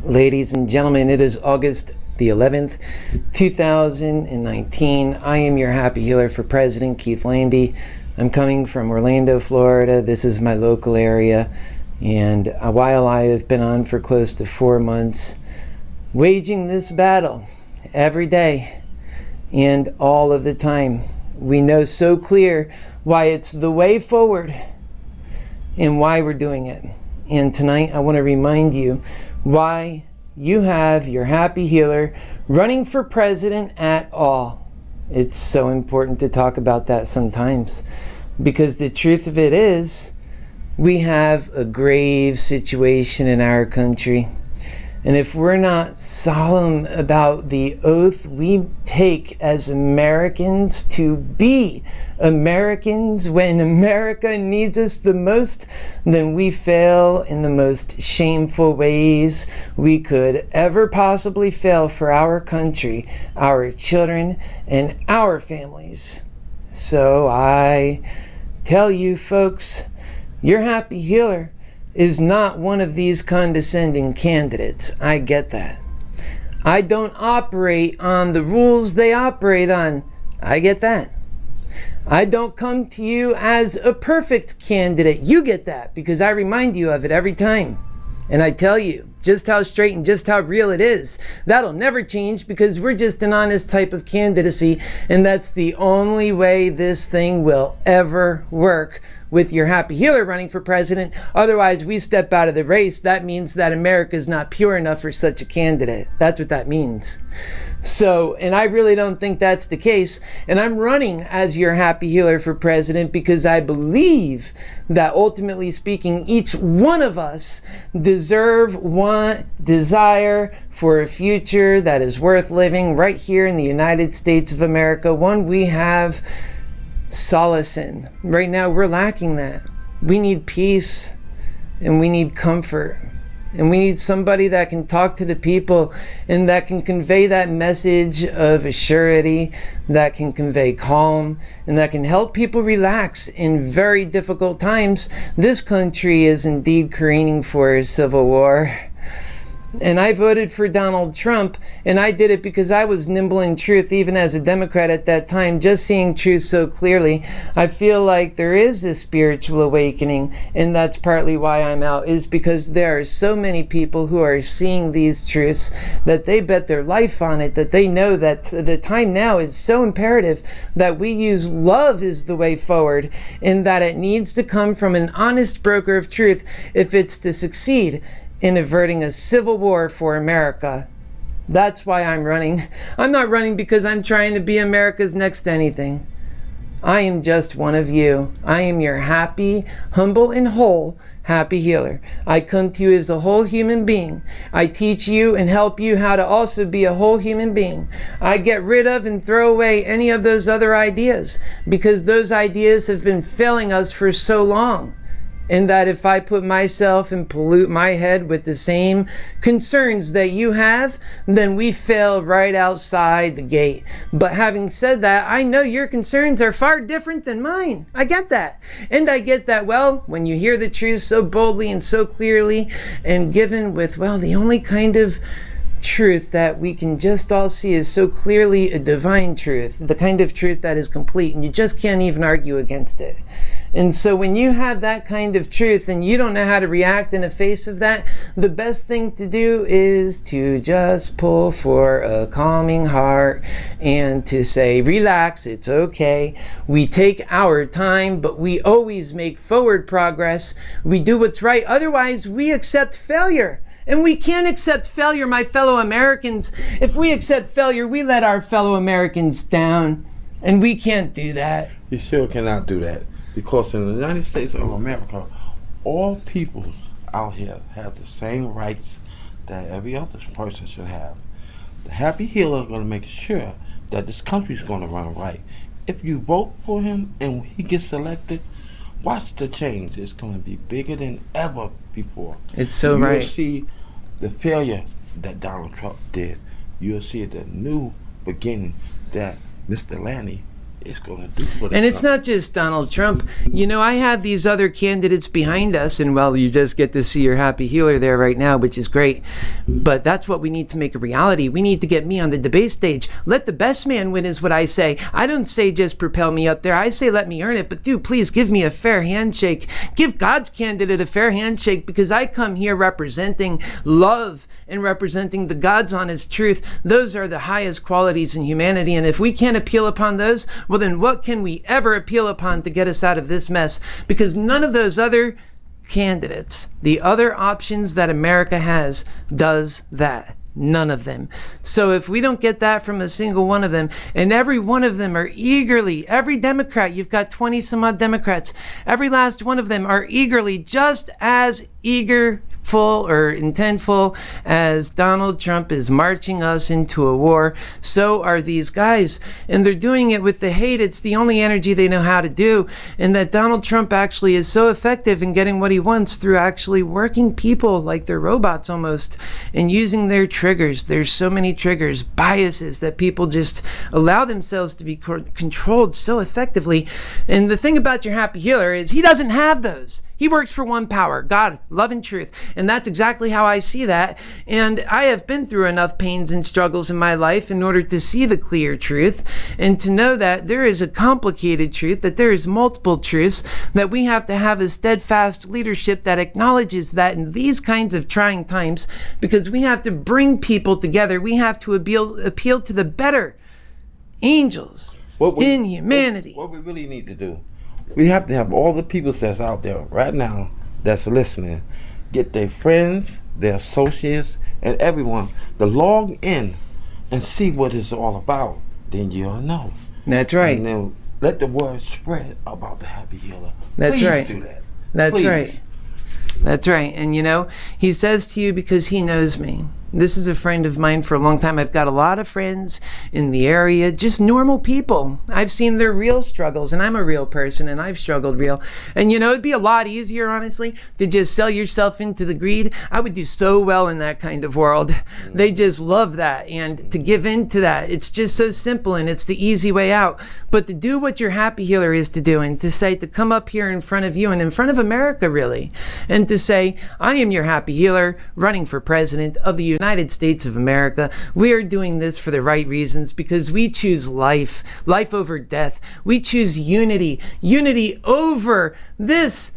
Ladies and gentlemen, it is August the 11th, 2019. I am your Happy Healer for President, Keith Landi. I'm coming from Orlando, Florida. This is my local area. And while I have been on for close to 4 months, waging this battle every day and all of the time, we know so clear why it's the way forward and why we're doing it. And tonight I want to remind you why you have your Happy Healer running for president at all. It's so important to talk about that sometimes, because the truth of it is we have a grave situation in our country. And if we're not solemn about the oath we take as Americans to be Americans when America needs us the most, then we fail in the most shameful ways we could ever possibly fail for our country, our children, and our families. So I tell you folks, your Happy Healer is not one of these condescending candidates. I get that. I don't operate on the rules they operate on. I get that. I don't come to you as a perfect candidate. You get that, because I remind you of it every time. And I tell you just how straight and just how real it is. That'll never change, because we're just an honest type of candidacy, and that's the only way this thing will ever work with your Happy Healer running for president. Otherwise, we step out of the race. That means that America is not pure enough for such a candidate. That's what that means. So, and I really don't think that's the case. And I'm running as your Happy Healer for president because I believe that, ultimately speaking, each one of us desire for a future that is worth living right here in the United States of America, one we have solace in. Right now, we're lacking that. We need peace, and we need comfort, and we need somebody that can talk to the people and that can convey that message of assurity, that can convey calm, and that can help people relax in very difficult times. This country is indeed careening for a civil war. And I voted for Donald Trump, and I did it because I was nimble in truth, even as a Democrat at that time, just seeing truth so clearly. I feel like there is a spiritual awakening, and that's partly why I'm out, is because there are so many people who are seeing these truths that they bet their life on it, that they know that the time now is so imperative that we use love as the way forward, and that it needs to come from an honest broker of truth if it's to succeed in averting a civil war for America. That's why I'm running. I'm not running because I'm trying to be America's next anything. I am just one of you. I am your happy, humble, and whole Happy Healer. I come to you as a whole human being. I teach you and help you how to also be a whole human being. I get rid of and throw away any of those other ideas, because those ideas have been failing us for so long. And that if I put myself and pollute my head with the same concerns that you have, then we fail right outside the gate. But having said that, I know your concerns are far different than mine. I get that. And I get that, well, when you hear the truth so boldly and so clearly and given with, well, the only kind of truth that we can just all see is so clearly a divine truth, the kind of truth that is complete, and you just can't even argue against it. And so when you have that kind of truth and you don't know how to react in the face of that, the best thing to do is to just pull for a calming heart and to say, relax, it's okay. We take our time, but we always make forward progress. We do what's right. Otherwise, we accept failure. And we can't accept failure, my fellow Americans. If we accept failure, we let our fellow Americans down. And we can't do that. You sure cannot do that. Because in the United States of America, all peoples out here have the same rights that every other person should have. The Happy Healer is going to make sure that this country is going to run right. If you vote for him and he gets elected, watch the change. It's going to be bigger than ever before. It's so right. You'll see the failure that Donald Trump did. You'll see the new beginning that Mr. Landi it's going to do for And it's not just Donald Trump. You know, I have these other candidates behind us, and well, you just get to see your Happy Healer there right now, which is great. But that's what we need to make a reality. We need to get me on the debate stage. Let the best man win is what I say. I don't say just propel me up there. I say let me earn it. But dude, please give me a fair handshake. Give God's candidate a fair handshake, because I come here representing love and representing the God's honest truth. Those are the highest qualities in humanity. And if we can't appeal upon those, well, then what can we ever appeal upon to get us out of this mess? Because none of those other candidates, the other options that America has, does that. None of them. So if we don't get that from a single one of them, and every one of them are eagerly, every Democrat, you've got 20 some odd Democrats, every last one of them are eagerly, just as eager or intentful as Donald Trump is marching us into a war, so are these guys. And they're doing it with the hate. It's the only energy they know how to do. And that Donald Trump actually is so effective in getting what he wants through actually working people like they're robots almost, and using their triggers. There's so many triggers, biases that people just allow themselves to be controlled so effectively. And the thing about your Happy Healer is he doesn't have those. He works for one power, God, love, and truth. And that's exactly how I see that. And I have been through enough pains and struggles in my life in order to see the clear truth and to know that there is a complicated truth, that there is multiple truths, that we have to have a steadfast leadership that acknowledges that in these kinds of trying times, because we have to bring people together. We have to appeal to the better angels in humanity. What we really need to do, we have to have all the people that's out there right now that's listening, get their friends, their associates, and everyone to log in and see what it's all about. Then you'll know. That's right. And then let the word spread about the Happy Healer. That's Please right. do that. That's Please. right. That's right. And you know, he says to you because he knows me. This is a friend of mine for a long time. I've got a lot of friends in the area, just normal people. I've seen their real struggles, and I'm a real person, and I've struggled real. And you know, it'd be a lot easier, honestly, to just sell yourself into the greed. I would do so well in that kind of world. They just love that. And to give in to that, it's just so simple, and it's the easy way out. But to do what your Happy Healer is to do, and to say, to come up here in front of you and in front of America, really, and to say, I am your Happy Healer running for president of the United States of America. We are doing this for the right reasons, because we choose life over death. We choose unity over this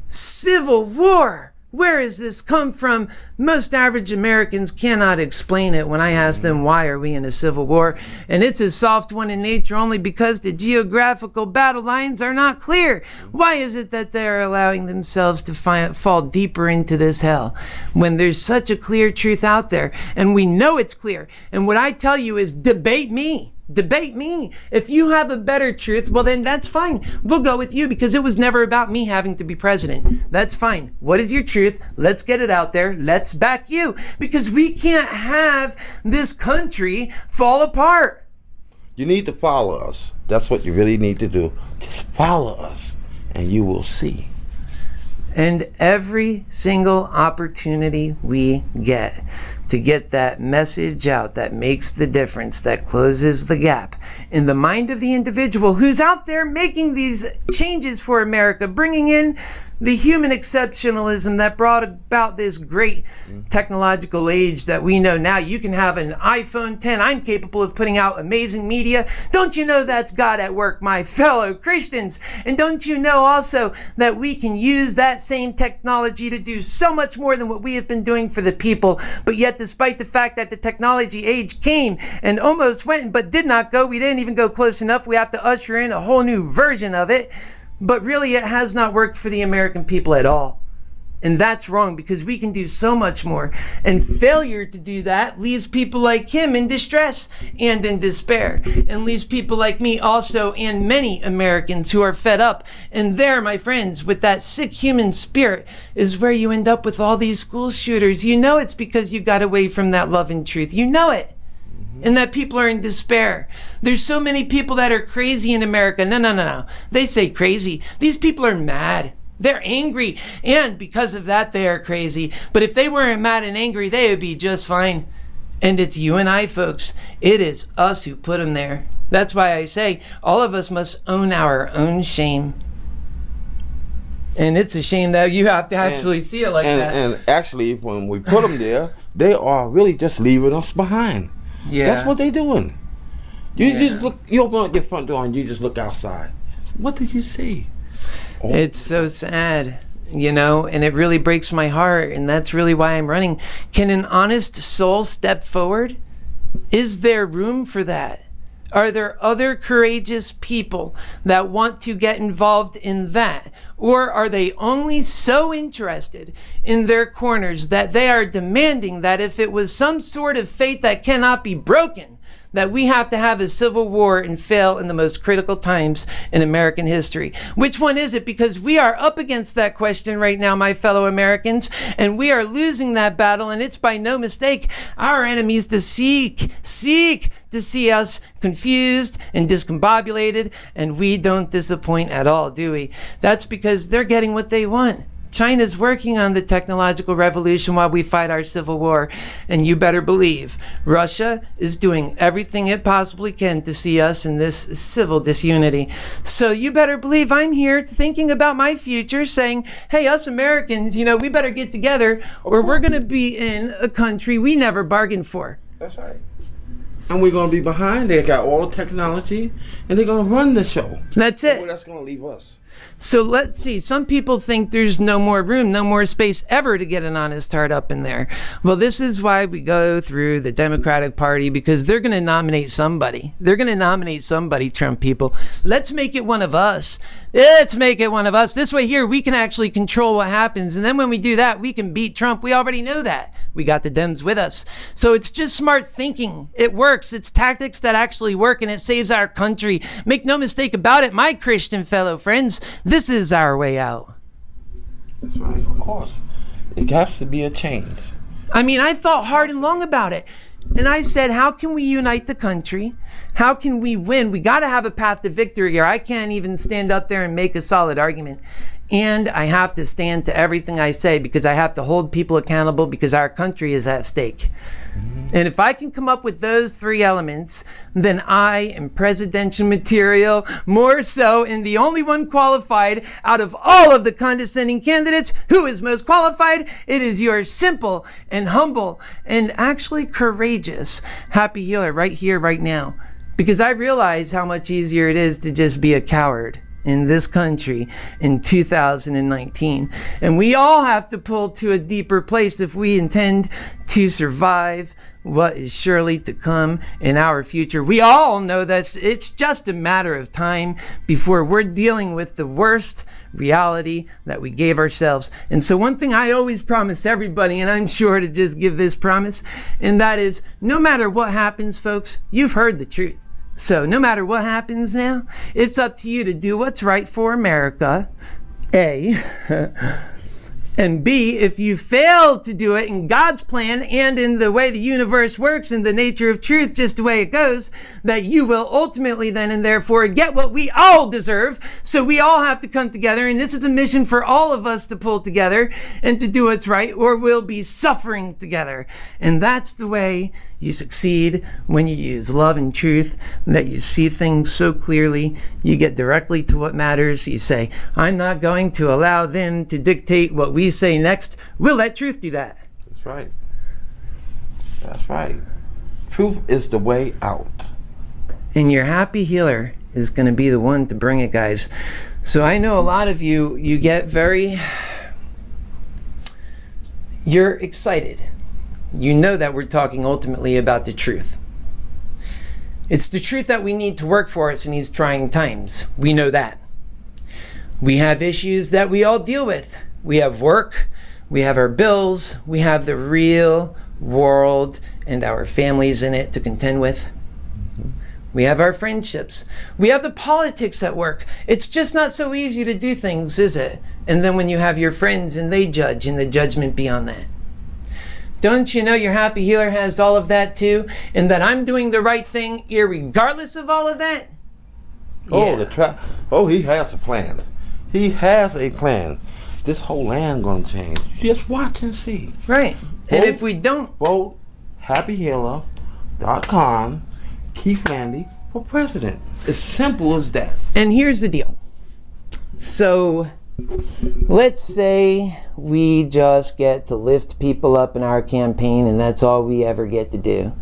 civil war. Where has this come from? Most average Americans cannot explain it when I ask them, why are we in a civil war? And it's a soft one in nature only because the geographical battle lines are not clear. Why is it that they're allowing themselves to fall deeper into this hell when there's such a clear truth out there? And we know it's clear. And what I tell you is debate me. Debate me. If you have a better truth, well then that's fine. We'll go with you, because it was never about me having to be president. That's fine. What is your truth? Let's get it out there. Let's back you, because we can't have this country fall apart. You need to follow us. That's what you really need to do. Just follow us and you will see. And every single opportunity we get to get that message out that makes the difference, that closes the gap in the mind of the individual who's out there making these changes for America, bringing in the human exceptionalism that brought about this great technological age that we know now. You can have an iPhone 10. I'm capable of putting out amazing media. Don't you know that's God at work, my fellow Christians? And don't you know also that we can use that same technology to do so much more than what we have been doing for the people? But yet, despite the fact that the technology age came and almost went but did not go, we didn't even go close enough. We have to usher in a whole new version of it. But really, it has not worked for the American people at all. And that's wrong, because we can do so much more. And failure to do that leaves people like him in distress and in despair. And leaves people like me also, and many Americans who are fed up. And there, my friends, with that sick human spirit is where you end up with all these school shooters. You know it's because you got away from that love and truth. You know it. And that people are in despair. There's so many people that are crazy in America. No. They say crazy. These people are mad. They're angry. And because of that, they are crazy. But if they weren't mad and angry, they would be just fine. And it's you and I, folks. It is us who put them there. That's why I say all of us must own our own shame. And it's a shame that you have to actually see it like that. And actually, when we put them there, they are really just leaving us behind. Yeah. That's what they're doing. You just look, you open up your front door and you just look outside. What did you see? Oh. It's so sad, you know, and it really breaks my heart, and that's really why I'm running. Can an honest soul step forward? Is there room for that? Are there other courageous people that want to get involved in that? Or are they only so interested in their corners that they are demanding that if it was some sort of fate that cannot be broken, that we have to have a civil war and fail in the most critical times in American history? Which one is it? Because we are up against that question right now, my fellow Americans, and we are losing that battle, and it's by no mistake our enemies to seek to see us confused and discombobulated, and we don't disappoint at all, do we? That's because they're getting what they want. China's working on the technological revolution while we fight our civil war. And you better believe Russia is doing everything it possibly can to see us in this civil disunity. So you better believe I'm here thinking about my future, saying, hey, us Americans, you know, we better get together or we're going to be in a country we never bargained for. That's right. And we're going to be behind. They got all the technology, and they're going to run the show. That's it. Well, that's going to leave us. So let's see. Some people think there's no more room, no more space ever to get an honest heart up in there. Well, this is why we go through the Democratic Party, because they're going to nominate somebody. They're going to nominate somebody, Trump people. Let's make it one of us. Let's make it one of us. This way here, we can actually control what happens. And then when we do that, we can beat Trump. We already know that. We got the Dems with us. So it's just smart thinking. It works. It's tactics that actually work, and it saves our country. Make no mistake about it, my Christian fellow friends. This is our way out. That's right, of course. It has to be a change. I mean, I thought hard and long about it. And I said, how can we unite the country? How can we win? We got to have a path to victory here. I can't even stand up there and make a solid argument. And I have to stand to everything I say, because I have to hold people accountable, because our country is at stake. And if I can come up with those three elements, then I am presidential material, more so, and the only one qualified out of all of the condescending candidates. Who is most qualified? It is your simple and humble and actually courageous Happy Healer right here, right now. Because I realize how much easier it is to just be a coward in this country in 2019. And we all have to pull to a deeper place if we intend to survive what is surely to come in our future. We all know that it's just a matter of time before we're dealing with the worst reality that we gave ourselves. And so one thing I always promise everybody, and I'm sure to just give this promise, and that is, no matter what happens, folks, you've heard the truth. So no matter what happens now, it's up to you to do what's right for America, A. And B, if you fail to do it in God's plan and in the way the universe works and the nature of truth, just the way it goes, that you will ultimately then and therefore get what we all deserve. So we all have to come together, and this is a mission for all of us to pull together and to do what's right, or we'll be suffering together. And that's the way you succeed, when you use love and truth, that you see things so clearly. You get directly to what matters. You say, I'm not going to allow them to dictate what we say next. We'll let truth do that. That's right. That's right. Truth is the way out. And your Happy Healer is going to be the one to bring it, guys. So I know a lot of you get very... You're excited. You know that we're talking ultimately about the truth. It's the truth that we need to work for us in these trying times. We know that. We have issues that we all deal with. We have work, we have our bills, we have the real world and our families in it to contend with. We have our friendships. We have the politics at work. It's just not so easy to do things, is it? And then when you have your friends and they judge, and the judgment beyond that. Don't you know your Happy Healer has all of that too? And that I'm doing the right thing irregardless of all of that? Oh, he has a plan. He has a plan. This whole land gonna change. Just watch and see. Right. And if we don't... Vote HappyHealer.com, Keith Landi for president. As simple as that. And here's the deal. So let's say we just get to lift people up in our campaign and that's all we ever get to do.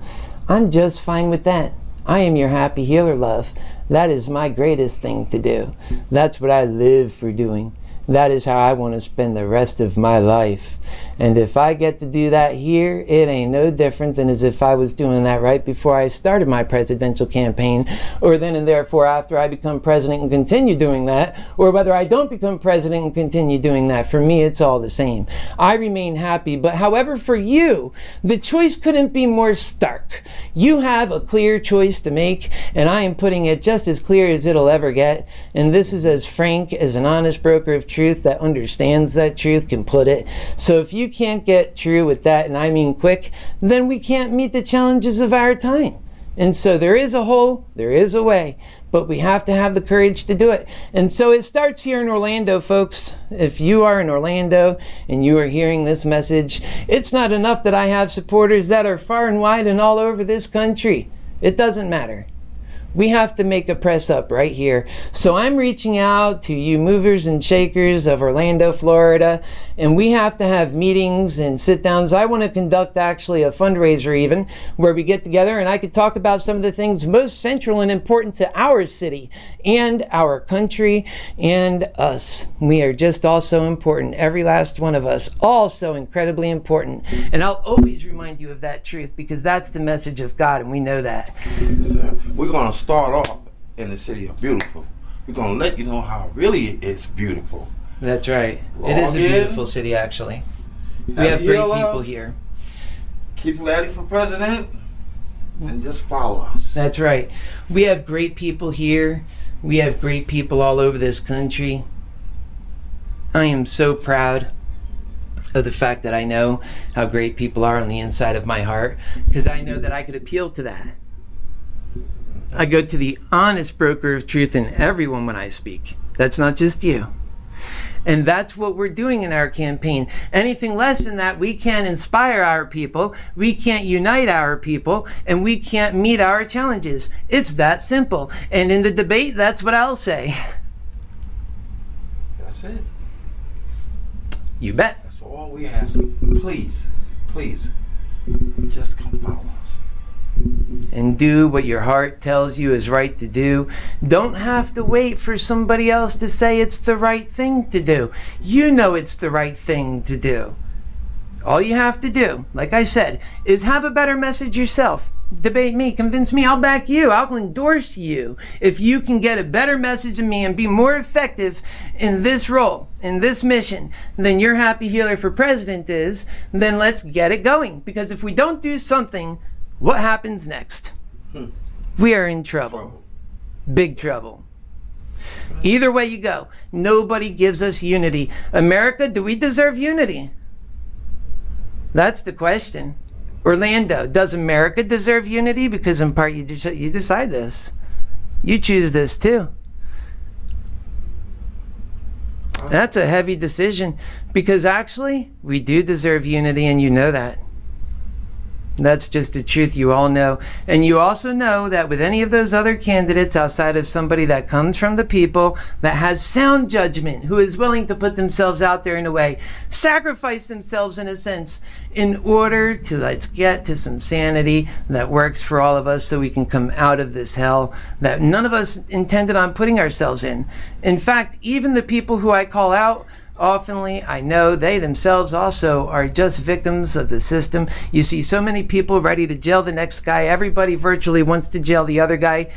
I'm just fine with that. I am your happy healer, love. That is my greatest thing to do. That's what I live for doing. That is how I want to spend the rest of my life. And if I get to do that here, it ain't no different than as if I was doing that right before I started my presidential campaign, or then and therefore after I become president and continue doing that, or whether I don't become president and continue doing that. For me, it's all the same. I remain happy, but however, for you, the choice couldn't be more stark. You have a clear choice to make, and I am putting it just as clear as it'll ever get. And this is as frank as an honest broker of truth that understands that truth can put it. So if you can't get true with that, and I mean quick, then we can't meet the challenges of our time. And so there is a hole, there is a way, but we have to have the courage to do it. And so it starts here in Orlando, folks. If you are in Orlando and you are hearing this message, it's not enough that I have supporters that are far and wide and all over this country. It doesn't matter. We have to make a press up right here. So I'm reaching out to you movers and shakers of Orlando, Florida, and we have to have meetings and sit downs. I want to conduct actually a fundraiser even, where we get together and I could talk about some of the things most central and important to our city and our country and us. We are just all so important. Every last one of us, all so incredibly important. And I'll always remind you of that truth, because that's the message of God, and we know that. We're going to start off in the city of beautiful. We're going to let you know how really it's beautiful. That's right. It is a beautiful city, actually. We have great people here. Keep Landi for president and just follow us. That's right. We have great people here. We have great people all over this country. I am so proud of the fact that I know how great people are on the inside of my heart, because I know that I could appeal to that. I go to the honest broker of truth in everyone when I speak. That's not just you. And that's what we're doing in our campaign. Anything less than that, we can't inspire our people, we can't unite our people, and we can't meet our challenges. It's that simple. And in the debate, that's what I'll say. That's it. You bet. That's all we ask. Please, please, just come follow us. And do what your heart tells you is right to do. Don't have to wait for somebody else to say it's the right thing to do. You know it's the right thing to do. All you have to do, like I said, is have a better message yourself. Debate me, convince me, I'll back you, I'll endorse you. If you can get a better message than me and be more effective in this role, in this mission, than your happy healer for president is, then let's get it going. Because if we don't do something, what happens next? We are in trouble. Big trouble. Either way you go, nobody gives us unity. America, do we deserve unity? That's the question. Orlando, does America deserve unity? Because in part you decide this. You choose this too. That's a heavy decision, because actually we do deserve unity, and you know that. That's just a truth you all know. And you also know that with any of those other candidates, outside of somebody that comes from the people, that has sound judgment, who is willing to put themselves out there in a way, sacrifice themselves in a sense, in order to let's get to some sanity that works for all of us, so we can come out of this hell that none of us intended on putting ourselves in. In fact, even the people who I call out, oftenly, I know they themselves also are just victims of the system. You see so many people ready to jail the next guy. Everybody virtually wants to jail the other guy.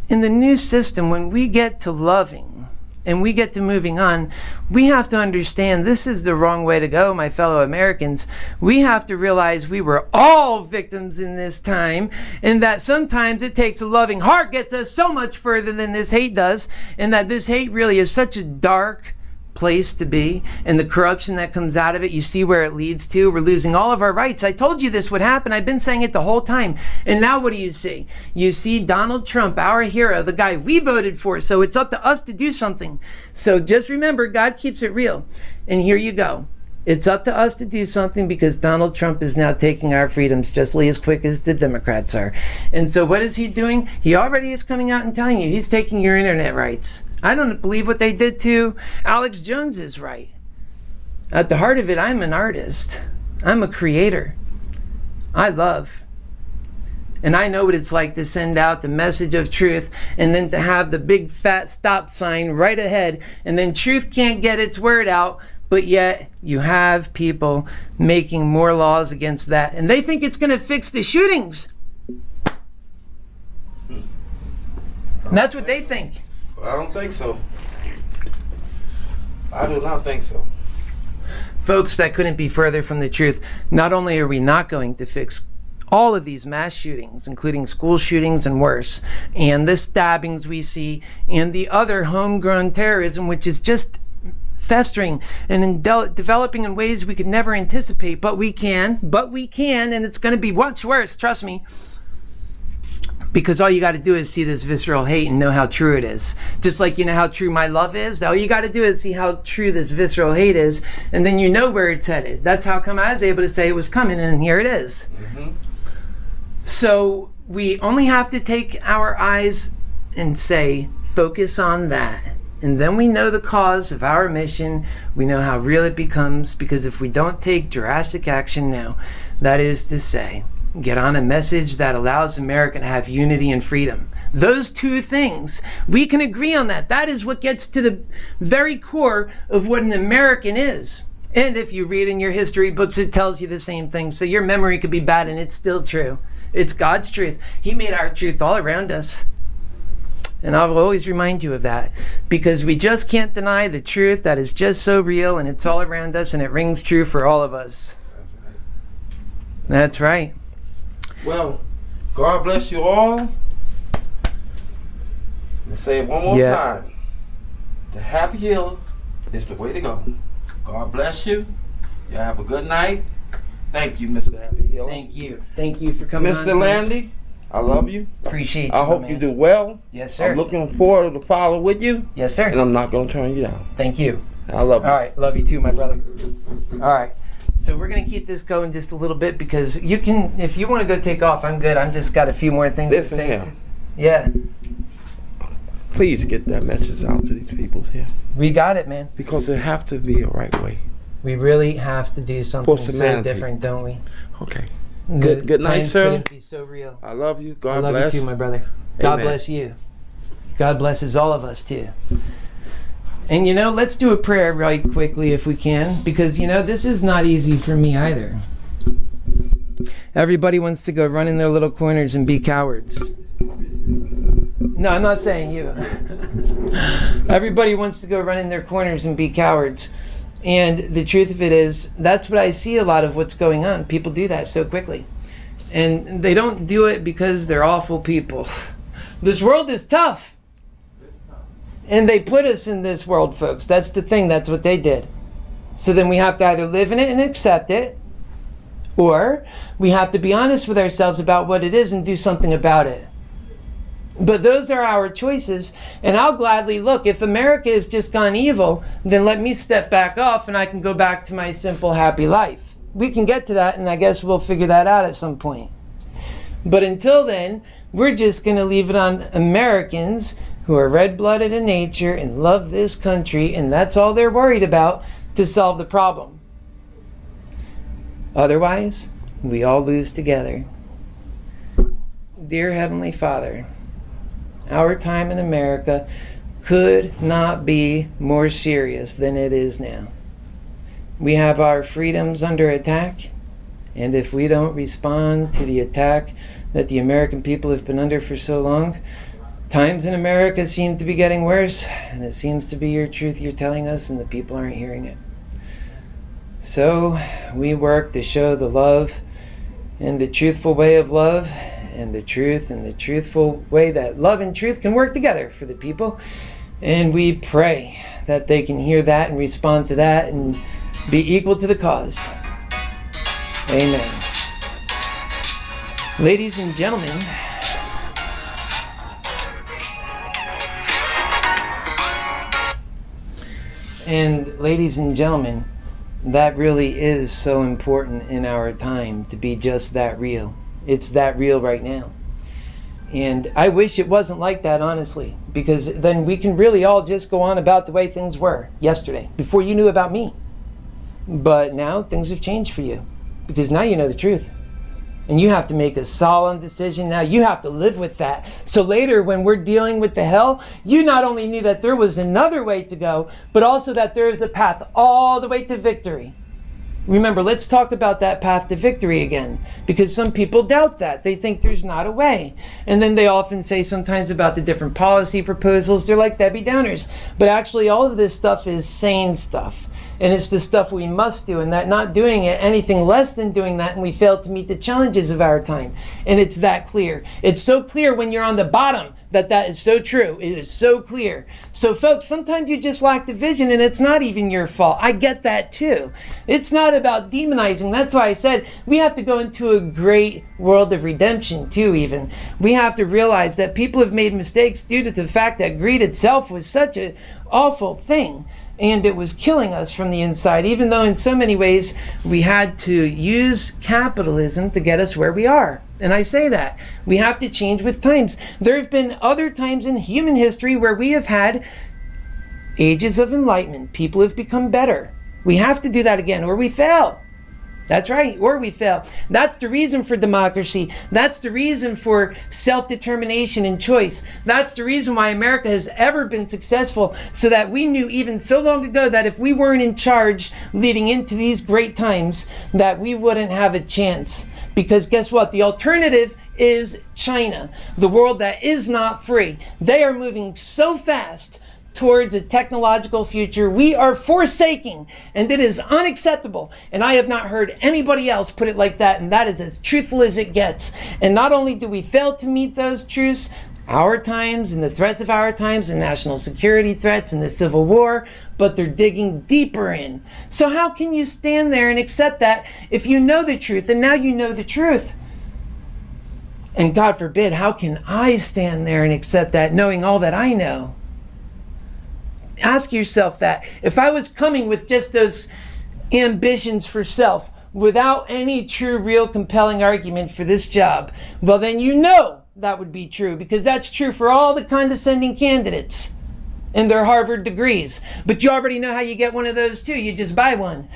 In the new system, when we get to loving and we get to moving on, we have to understand this is the wrong way to go, my fellow Americans. We have to realize we were all victims in this time, and that sometimes it takes a loving heart gets us so much further than this hate does, and that this hate really is such a dark place to be, and the corruption that comes out of it, you see where it leads to. We're losing all of our rights. I told you this would happen. I've been saying it the whole time. And now what do you see? You see Donald Trump, our hero, the guy we voted for. So it's up to us to do something. So just remember, God keeps it real. And here you go. It's up to us to do something because Donald Trump is now taking our freedoms just as quick as the Democrats are. And so what is he doing? He already is coming out and telling you he's taking your internet rights. I don't believe what they did to Alex Jones's right. At the heart of it, I'm an artist. I'm a creator. I love. And I know what it's like to send out the message of truth and then to have the big fat stop sign right ahead, and then truth can't get its word out, but yet you have people making more laws against that. And they think it's going to fix the shootings. And that's what they think. But I don't think so. I do not think so. Folks, that couldn't be further from the truth. Not only are we not going to fix all of these mass shootings, including school shootings and worse, and the stabbings we see, and the other homegrown terrorism, which is just festering and developing in ways we could never anticipate, but we can, and it's going to be much worse, trust me, because all you got to do is see this visceral hate and know how true it is. Just like you know how true my love is, all you got to do is see how true this visceral hate is, and then you know where it's headed. That's how come I was able to say it was coming, and here it is. Mm-hmm. So we only have to take our eyes and say, focus on that. And then we know the cause of our mission. We know how real it becomes, because if we don't take drastic action now, that is to say, get on a message that allows America to have unity and freedom. Those two things, we can agree on that. That is what gets to the very core of what an American is. And if you read in your history books, it tells you the same thing. So your memory could be bad and it's still true. It's God's truth. He made our truth all around us. And I will always remind you of that, because we just can't deny the truth that is just so real, and it's all around us, and it rings true for all of us. That's right. Well, God bless you all. Let's say it one more time. The Happy Healer is the way to go. God bless you. Y'all have a good night. Thank you, Mr. Happy Healer. Thank you. Thank you for coming on. Mr. Landi, I love you. Appreciate you, I hope you do well. Yes, sir. I'm looking forward to follow with you. Yes, sir. And I'm not going to turn you down. Thank you. I love you. All right. Love you too, my brother. All right. So we're going to keep this going just a little bit, because you can, if you want to go take off, I'm good. I'm just got a few more things to say. Yeah. Please get that message out to these people here. We got it, man. Because it have to be a right way. We really have to do something so different, don't we? Okay. Good night, sir. Couldn't be so real. I love you. God bless. I love you too, my brother. God bless you. God blesses all of us too. And you know, let's do a prayer right quickly if we can, because you know, this is not easy for me either. Everybody wants to go run in their little corners and be cowards. No, I'm not saying you. Everybody wants to go run in their corners and be cowards. And the truth of it is, that's what I see a lot of what's going on. People do that so quickly. And they don't do it because they're awful people. This world is tough. And they put us in this world, folks. That's the thing. That's what they did. So then we have to either live in it and accept it, or we have to be honest with ourselves about what it is and do something about it. But those are our choices, and I'll gladly look. If America has just gone evil, then let me step back off and I can go back to my simple, happy life. We can get to that, and I guess we'll figure that out at some point. But until then, we're just going to leave it on Americans who are red-blooded in nature and love this country, and that's all they're worried about, to solve the problem. Otherwise, we all lose together. Dear Heavenly Father, our time in America could not be more serious than it is now. We have our freedoms under attack, and if we don't respond to the attack that the American people have been under for so long, times in America seem to be getting worse, and it seems to be your truth you're telling us, and the people aren't hearing it. So we work to show the love and the truthful way of love, and the truth and the truthful way that love and truth can work together for the people. And we pray that they can hear that and respond to that and be equal to the cause. Amen. Ladies and gentlemen, That really is so important in our time, to be just that real. It's that real right now. And I wish it wasn't like that, honestly, because then we can really all just go on about the way things were yesterday, before you knew about me. But now things have changed for you, because now you know the truth. And you have to make a solemn decision now. You have to live with that. So later, when we're dealing with the hell, you not only knew that there was another way to go, but also that there is a path all the way to victory. Remember, let's talk about that path to victory again, because some people doubt that. They think there's not a way. And then they often say sometimes about the different policy proposals, they're like Debbie Downers. But actually, all of this stuff is sane stuff. And it's the stuff we must do, and that not doing it, anything less than doing that, and we fail to meet the challenges of our time. And it's that clear. It's so clear when you're on the bottom that is so true. It is so clear. So folks, sometimes you just lack the vision, and it's not even your fault. I get that too. It's not about demonizing. That's why I said we have to go into a great world of redemption too, even. We have to realize that people have made mistakes due to the fact that greed itself was such an awful thing. And it was killing us from the inside, even though in so many ways we had to use capitalism to get us where we are. And I say that. We have to change with times. There have been other times in human history where we have had ages of enlightenment. People have become better. We have to do that again, or we fail. That's right, or we fail. That's the reason for democracy. That's the reason for self-determination and choice. That's the reason why America has ever been successful, so that we knew even so long ago that if we weren't in charge leading into these great times, that we wouldn't have a chance. Because guess what? The alternative is China, the world that is not free. They are moving so fast towards a technological future we are forsaking, and it is unacceptable. And I have not heard anybody else put it like that, and that is as truthful as it gets. And not only do we fail to meet those truths, our times and the threats of our times and national security threats and the Civil War, but they're digging deeper in. So how can you stand there and accept that if you know the truth, and now you know the truth? And God forbid, how can I stand there and accept that knowing all that I know? Ask yourself that. If I was coming with just those ambitions for self, without any true, real, compelling argument for this job, well then you know that would be true, because that's true for all the condescending candidates and their Harvard degrees. But you already know how you get one of those too. You just buy one.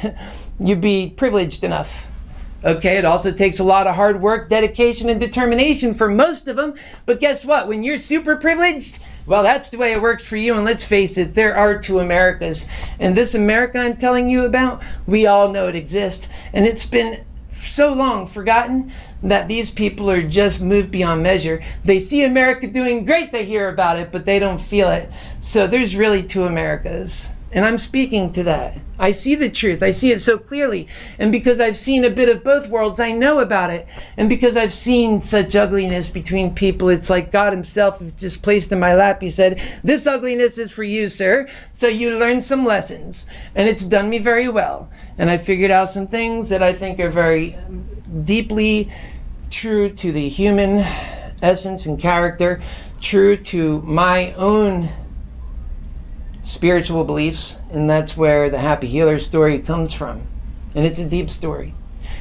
You'd be privileged enough. Okay, it also takes a lot of hard work, dedication, and determination for most of them. But guess what? When you're super privileged, well, that's the way it works for you. And let's face it, there are two Americas. And this America I'm telling you about, we all know it exists. And it's been so long forgotten that these people are just moved beyond measure. They see America doing great, they hear about it, but they don't feel it. So there's really two Americas. And I'm speaking to that. I see the truth. I see it so clearly. And because I've seen a bit of both worlds, I know about it. And because I've seen such ugliness between people, it's like God himself has just placed in my lap. He said, this ugliness is for you, sir. So you learn some lessons. And it's done me very well. And I figured out some things that I think are very deeply true to the human essence and character, true to my own spiritual beliefs, and that's where the Happy Healer story comes from. And it's a deep story.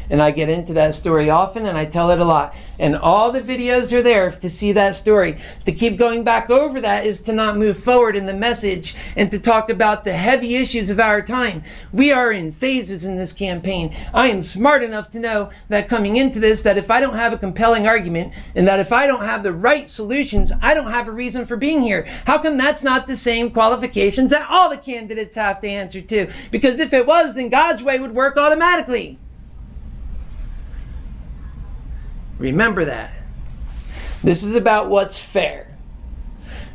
And I get into that story often, and I tell it a lot. And all the videos are there to see that story. To keep going back over that is to not move forward in the message and to talk about the heavy issues of our time. We are in phases in this campaign. I am smart enough to know that coming into this, that if I don't have a compelling argument and that if I don't have the right solutions, I don't have a reason for being here. How come that's not the same qualifications that all the candidates have to answer to? Because if it was, then God's way would work automatically. Remember that. This is about what's fair.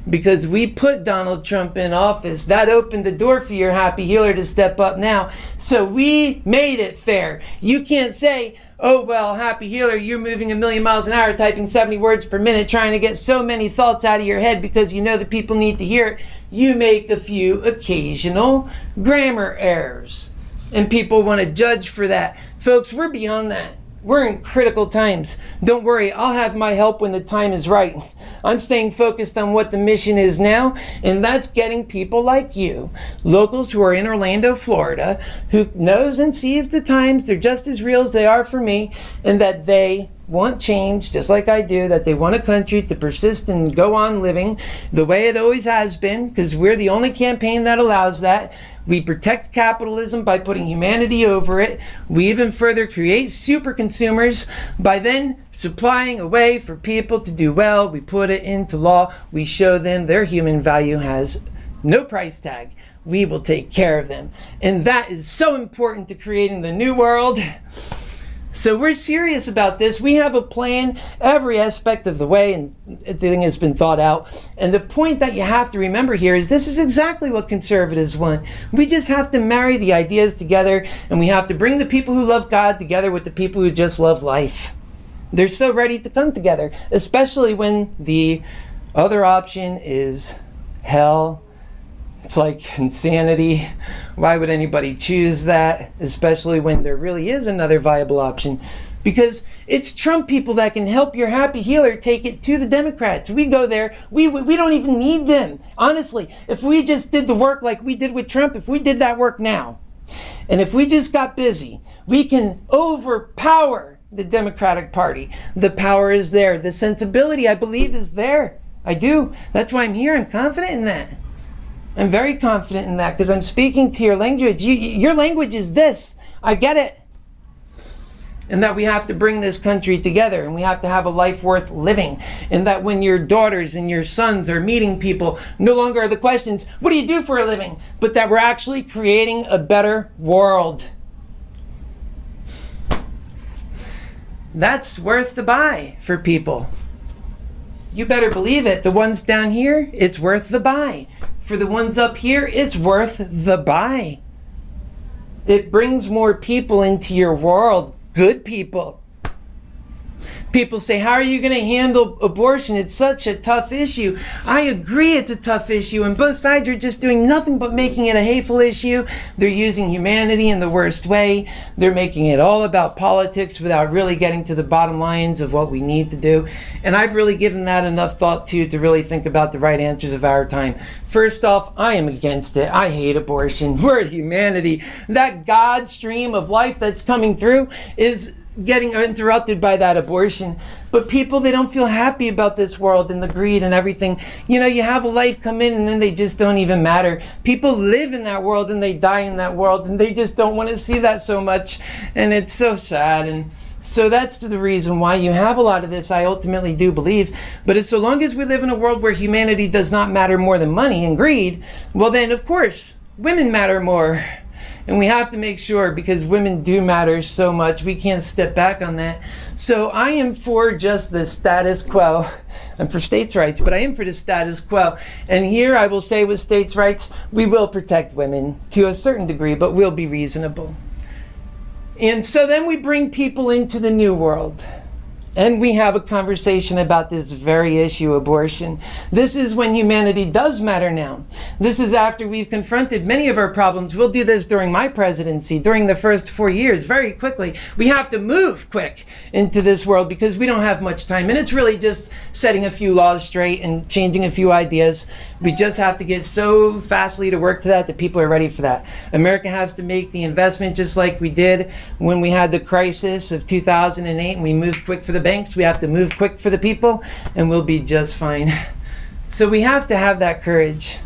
Because we put Donald Trump in office. That opened the door for your Happy Healer to step up now. So we made it fair. You can't say, oh, well, Happy Healer, you're moving 1,000,000 miles an hour, typing 70 words per minute, trying to get so many thoughts out of your head because you know the people need to hear it. You make a few occasional grammar errors. And people want to judge for that. Folks, we're beyond that. We're in critical times. Don't worry, I'll have my help when the time is right. I'm staying focused on what the mission is now, and that's getting people like you, locals who are in Orlando, Florida, who knows and sees the times, they're just as real as they are for me, and that they want change just like I do, that they want a country to persist and go on living the way it always has been, because we're the only campaign that allows that. We protect capitalism by putting humanity over it. We even further create super consumers by then supplying a way for people to do well. We put it into law. We show them their human value has no price tag. We will take care of them. And that is so important to creating the new world. So we're serious about this. We have a plan every aspect of the way, and everything has been thought out. And the point that you have to remember here is this is exactly what conservatives want. We just have to marry the ideas together, and we have to bring the people who love God together with the people who just love life. They're so ready to come together, especially when the other option is hell. It's like insanity. Why would anybody choose that? Especially when there really is another viable option. Because it's Trump people that can help your happy healer take it to the Democrats. We go there. We don't even need them. Honestly, if we just did the work like we did with Trump, if we did that work now, and if we just got busy, we can overpower the Democratic Party. The power is there. The sensibility, I believe, is there. I do. That's why I'm here. I'm confident in that. I'm very confident in that because I'm speaking to your language. Your language is this. I get it. And that we have to bring this country together and we have to have a life worth living. And that when your daughters and your sons are meeting people, no longer are the questions, what do you do for a living? But that we're actually creating a better world. That's worth the buy for people. You better believe it. The ones down here, it's worth the buy. For the ones up here, it's worth the buy. It brings more people into your world. Good people. People say, how are you going to handle abortion? It's such a tough issue. I agree it's a tough issue, and both sides are just doing nothing but making it a hateful issue. They're using humanity in the worst way. They're making it all about politics without really getting to the bottom lines of what we need to do. And I've really given that enough thought to really think about the right answers of our time. First off, I am against it. I hate abortion. We're humanity. That God stream of life that's coming through is getting interrupted by that abortion. But people, they don't feel happy about this world and the greed and everything. You know, you have a life come in and then they just don't even matter. People live in that world and they die in that world and they just don't want to see that so much. And it's so sad. And so that's the reason why you have a lot of this, I ultimately do believe. But as so long as we live in a world where humanity does not matter more than money and greed, well then, of course, women matter more. And we have to make sure, because women do matter so much, we can't step back on that. So I am for just the status quo. I'm for states' rights, but I am for the status quo. And here I will say with states' rights, we will protect women to a certain degree, but we'll be reasonable. And so then we bring people into the new world. And we have a conversation about this very issue, abortion. This is when humanity does matter now. This is after we've confronted many of our problems. We'll do this during my presidency, during the first 4 years, very quickly. We have to move quick into this world because we don't have much time. And it's really just setting a few laws straight and changing a few ideas. We just have to get so fastly to work to that people are ready for that. America has to make the investment just like we did when we had the crisis of 2008 and we moved quick for the banks. We have to move quick for the people and we'll be just fine. So we have to have that courage.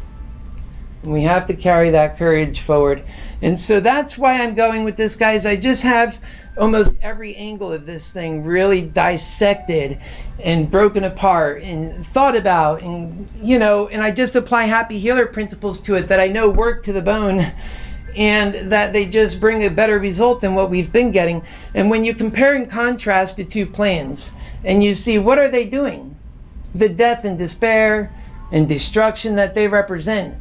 And we have to carry that courage forward. And so that's why I'm going with this, guys. I just have almost every angle of this thing really dissected and broken apart and thought about, and and I just apply Happy Healer principles to it that I know work to the bone. And that they just bring a better result than what we've been getting. And when you compare and contrast the two plans, and you see what are they doing? The death and despair and destruction that they represent,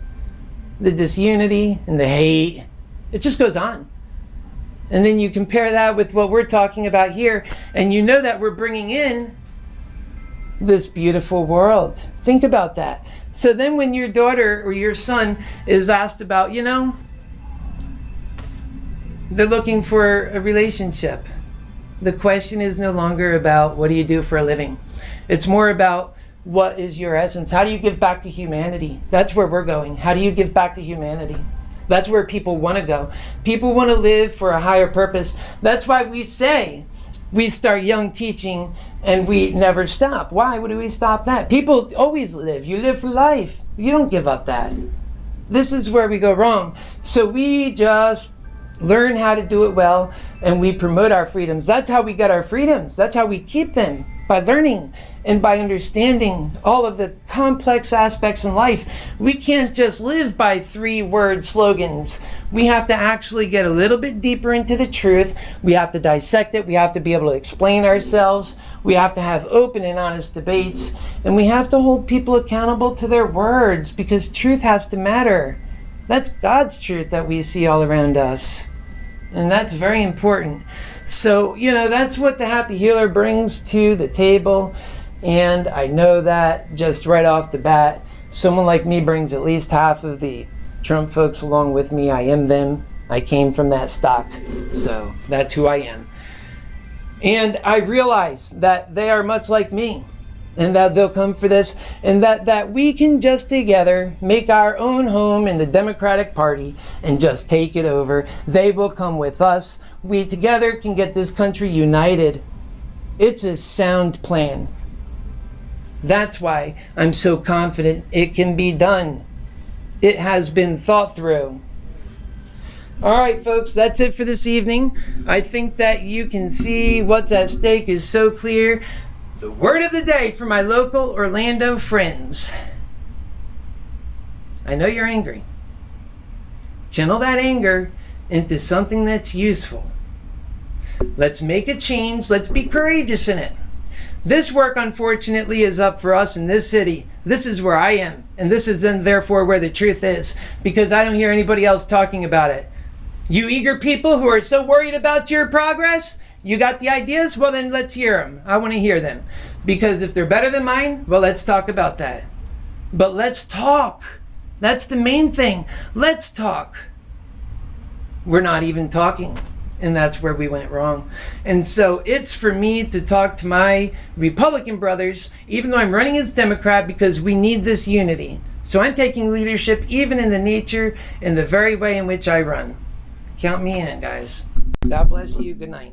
the disunity and the hate, it just goes on. And then you compare that with what we're talking about here, and you know that we're bringing in this beautiful world. Think about that. So then when your daughter or your son is asked about, they're looking for a relationship. The question is no longer about what do you do for a living. It's more about what is your essence. How do you give back to humanity? That's where we're going. How do you give back to humanity? That's where people want to go. People want to live for a higher purpose. That's why we say we start young teaching and we never stop. Why would we stop that? People always live. You live for life. You don't give up that. This is where we go wrong. So we just learn how to do it well, and we promote our freedoms. That's how we get our freedoms. That's how we keep them, by learning and by understanding all of the complex aspects in life. We can't just live by 3-word slogans. We have to actually get a little bit deeper into the truth. We have to dissect it. We have to be able to explain ourselves. We have to have open and honest debates. And we have to hold people accountable to their words, because truth has to matter. That's God's truth that we see all around us. And that's very important. So, that's what the Happy Healer brings to the table. And I know that just right off the bat, someone like me brings at least half of the Trump folks along with me. I am them. I came from that stock. So that's who I am. And I realize that they are much like me, and that they'll come for this, and that we can just together make our own home in the Democratic Party and just take it over. They will come with us. We together can get this country united. It's a sound plan. That's why I'm so confident it can be done. It has been thought through. All right, folks, that's it for this evening. I think that you can see what's at stake is so clear. The word of the day for my local Orlando friends. I know you're angry. Channel that anger into something that's useful. Let's make a change. Let's be courageous in it. This work, unfortunately, is up for us in this city. This is where I am. And this is then, therefore, where the truth is. Because I don't hear anybody else talking about it. You eager people who are so worried about your progress, you got the ideas? Well, then let's hear them. I want to hear them. Because if they're better than mine, well, let's talk about that. But let's talk. That's the main thing. Let's talk. We're not even talking. And that's where we went wrong. And so it's for me to talk to my Republican brothers, even though I'm running as Democrat, because we need this unity. So I'm taking leadership even in the nature and the very way in which I run. Count me in, guys. God bless you. Good night.